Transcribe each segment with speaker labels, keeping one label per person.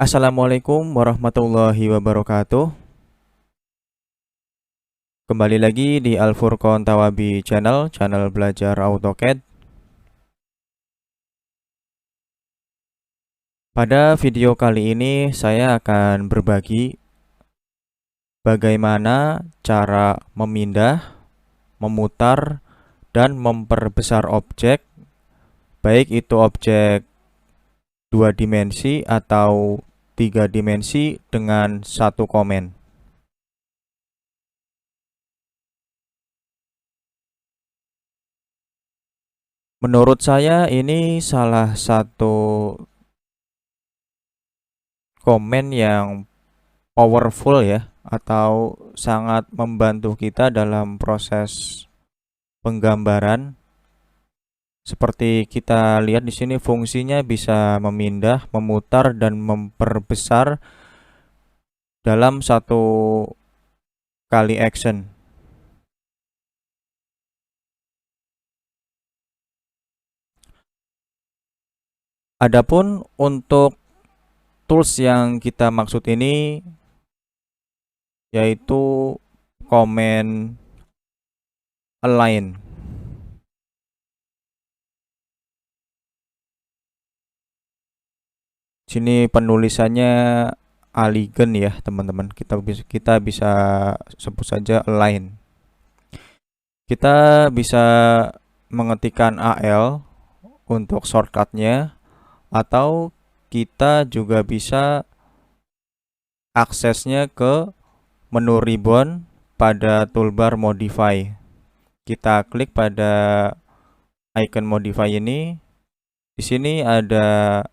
Speaker 1: Assalamualaikum warahmatullahi wabarakatuh. Kembali lagi di Al Furqon Tawabi channel belajar AutoCAD. Pada video kali ini saya akan berbagi bagaimana cara memindah, memutar, dan memperbesar objek, baik itu objek 2 dimensi atau 3 dimensi dengan satu komen. Menurut saya ini salah satu komen yang powerful ya, atau sangat membantu kita dalam proses penggambaran. Seperti kita lihat di sini fungsinya bisa memindah, memutar, dan memperbesar dalam satu kali action. Adapun untuk tools yang kita maksud ini yaitu command align. Sini penulisannya Aligen ya teman-teman. Kita bisa sebut saja align. Kita bisa mengetikkan AL untuk shortcutnya, atau kita juga bisa aksesnya ke menu ribbon pada toolbar modify. Kita klik pada icon modify ini. Di sini ada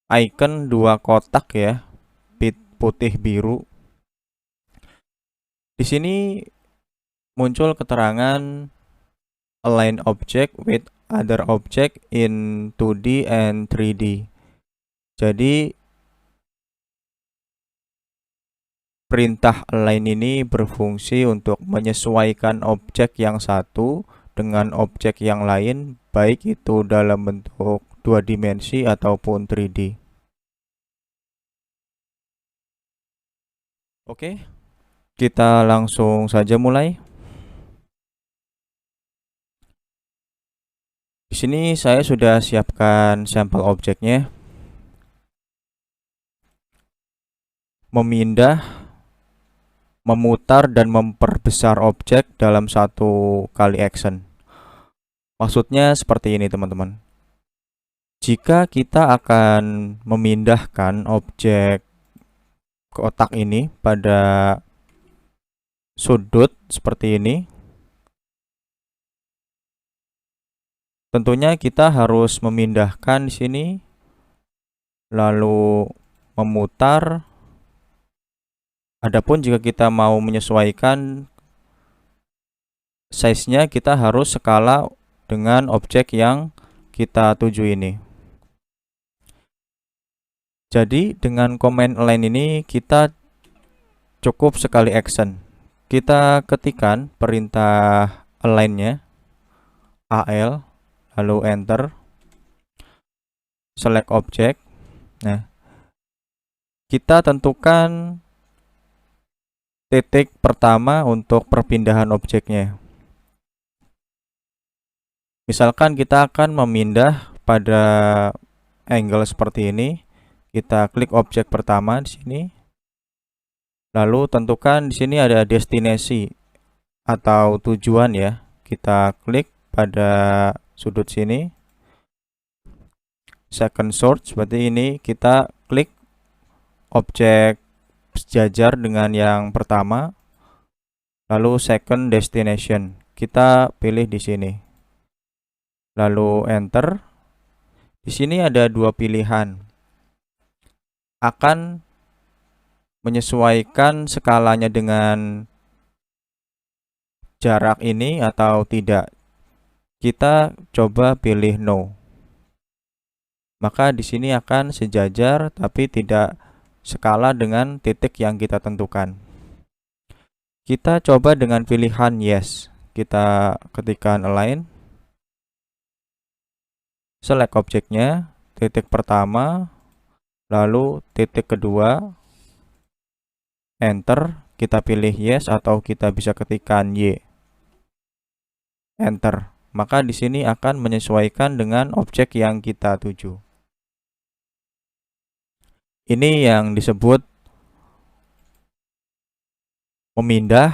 Speaker 1: icon dua kotak ya, putih biru. Di sini muncul keterangan align object with other object in 2D and 3D. Jadi perintah align ini berfungsi untuk menyesuaikan objek yang satu dengan objek yang lain, baik itu dalam bentuk 2 dimensi ataupun 3D. Oke, kita langsung saja mulai. Di sini saya sudah siapkan sampel objeknya. Memindah, memutar, dan memperbesar objek dalam satu kali action. Maksudnya seperti ini teman-teman. Jika kita akan memindahkan objek kotak ini pada sudut seperti ini, tentunya kita harus memindahkan di sini, lalu memutar. Adapun jika kita mau menyesuaikan size-nya, kita harus skala dengan objek yang kita tuju ini. Jadi dengan command align ini kita cukup sekali action. Kita ketikkan perintah align-nya, AL, lalu enter, select object. Nah, kita tentukan titik pertama untuk perpindahan objeknya. Misalkan kita akan memindah pada angle seperti ini, kita klik objek pertama di sini. Lalu tentukan di sini ada destinasi atau tujuan ya. Kita klik pada sudut sini. Second source seperti ini, kita klik objek sejajar dengan yang pertama. Lalu second destination, kita pilih di sini. Lalu enter. Di sini ada dua pilihan. Akan menyesuaikan skalanya dengan jarak ini atau tidak. Kita coba pilih no. Maka di sini akan sejajar tapi tidak skala dengan titik yang kita tentukan. Kita coba dengan pilihan yes. Kita ketikkan align. select objeknya, titik pertama, lalu titik kedua, enter, kita pilih yes atau kita bisa ketikkan Y, enter. Maka di sini akan menyesuaikan dengan objek yang kita tuju. Ini yang disebut memindah,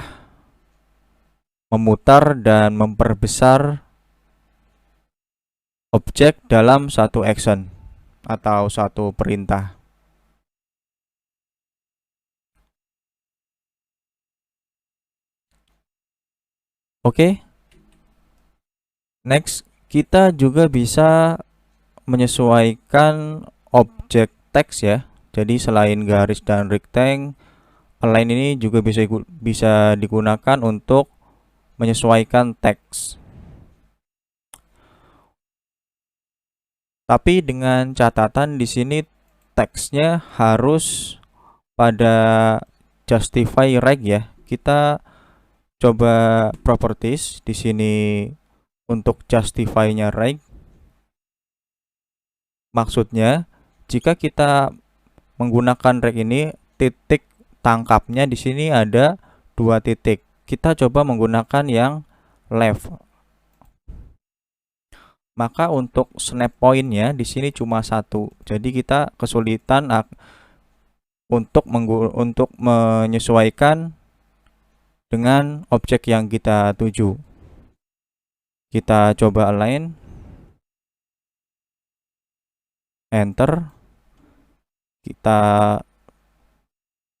Speaker 1: memutar, dan memperbesar objek dalam satu action atau satu perintah. Oke. Next, kita juga bisa menyesuaikan objek teks ya. Jadi selain garis dan rectangle, align ini juga bisa digunakan untuk menyesuaikan teks. Tapi dengan catatan di sini teksnya harus pada justify reg ya. Kita coba properties di sini untuk justify-nya reg. Maksudnya jika kita menggunakan reg ini, titik tangkapnya di sini ada 2 titik. Kita coba menggunakan yang left. Maka untuk snap point-nya di sini cuma 1. Jadi kita kesulitan untuk menyesuaikan dengan objek yang kita tuju. Kita coba align, enter. Kita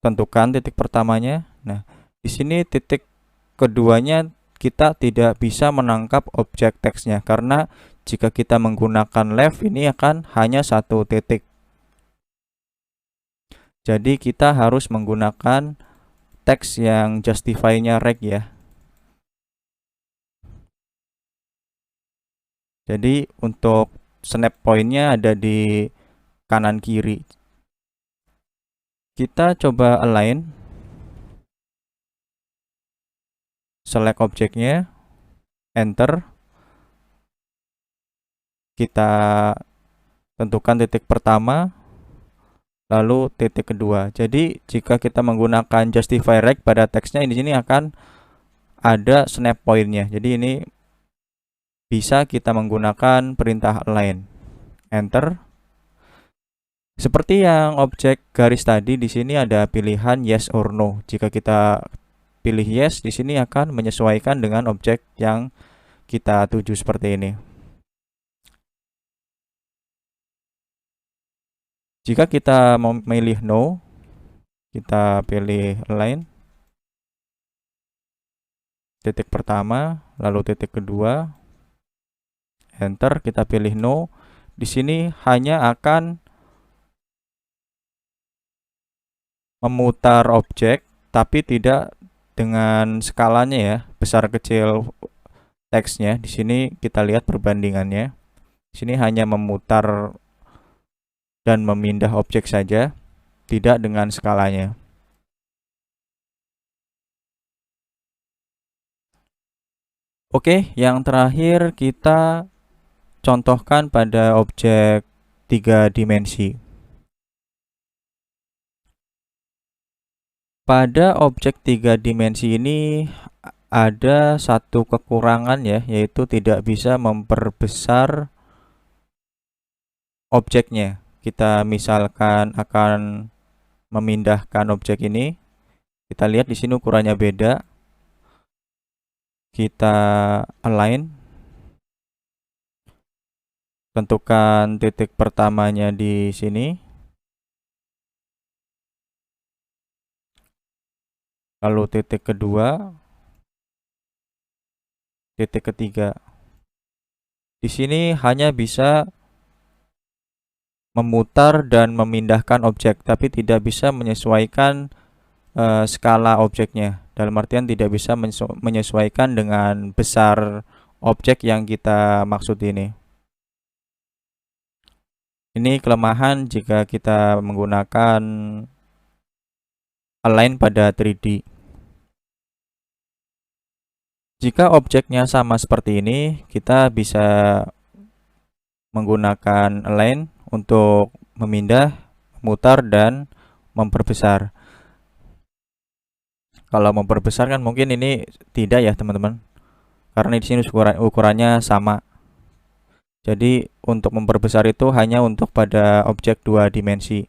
Speaker 1: tentukan titik pertamanya. Nah, di sini titik keduanya kita tidak bisa menangkap objek teksnya karena jika kita menggunakan left ini akan hanya 1 titik. Jadi kita harus menggunakan teks yang justify-nya reg ya. Jadi untuk snap point-nya ada di kanan kiri. Kita coba align, select objeknya, enter. Kita tentukan titik pertama, lalu titik kedua. Jadi jika kita menggunakan justify reg pada teksnya, di sini akan ada snap point-nya. Jadi ini bisa kita menggunakan perintah align, enter. Seperti yang objek garis tadi, di sini ada pilihan yes or no. Jika kita pilih yes, di sini akan menyesuaikan dengan objek yang kita tuju seperti ini. Jika kita memilih no, kita pilih align, titik pertama, lalu titik kedua, enter, kita pilih no. Di sini hanya akan memutar objek, tapi tidak dengan skalanya ya, besar kecil teksnya. Di sini kita lihat perbandingannya. Di sini hanya memutar dan memindah objek saja, tidak dengan skalanya. Oke, yang terakhir kita contohkan pada objek 3 dimensi. Pada objek 3 dimensi ini ada satu kekurangan ya, yaitu tidak bisa memperbesar objeknya. Kita misalkan akan memindahkan objek ini, kita lihat di sini ukurannya beda. Kita align, tentukan titik pertamanya di sini, lalu titik kedua, titik ketiga. Di sini hanya bisa memutar dan memindahkan objek, tapi tidak bisa menyesuaikan skala objeknya. Dalam artian tidak bisa menyesuaikan dengan besar objek yang kita maksud ini. Ini kelemahan jika kita menggunakan align pada 3D. Jika objeknya sama seperti ini, kita bisa menggunakan align untuk memindah, memutar, dan memperbesar. Kalau memperbesar kan mungkin ini tidak ya teman-teman, karena di sini ukurannya sama. Jadi untuk memperbesar itu hanya untuk pada objek 2 dimensi.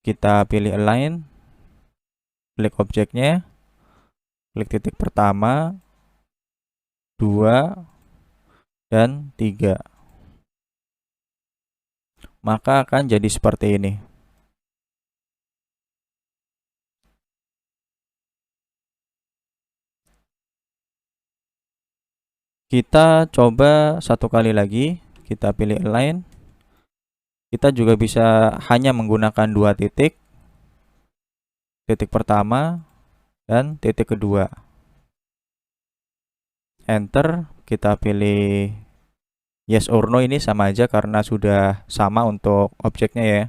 Speaker 1: Kita pilih align, klik objeknya, klik titik pertama, 2, dan 3. Maka akan jadi seperti ini. Kita coba satu kali lagi, kita pilih align. Kita juga bisa hanya menggunakan 2 titik, titik pertama dan titik kedua. Enter, kita pilih yes or no, ini sama aja karena sudah sama untuk objeknya ya.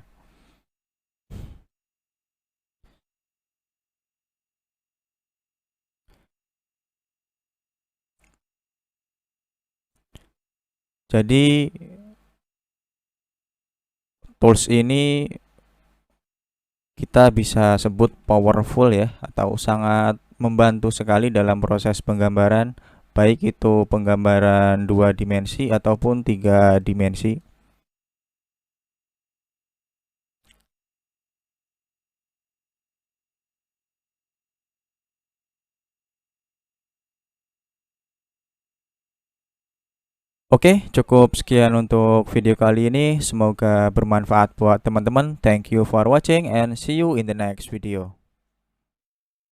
Speaker 1: Jadi tools ini kita bisa sebut powerful ya, atau sangat membantu sekali dalam proses penggambaran, baik itu penggambaran 2 dimensi ataupun 3 dimensi. Oke, cukup sekian untuk video kali ini. Semoga bermanfaat buat teman-teman. Thank you for watching and see you in the next video.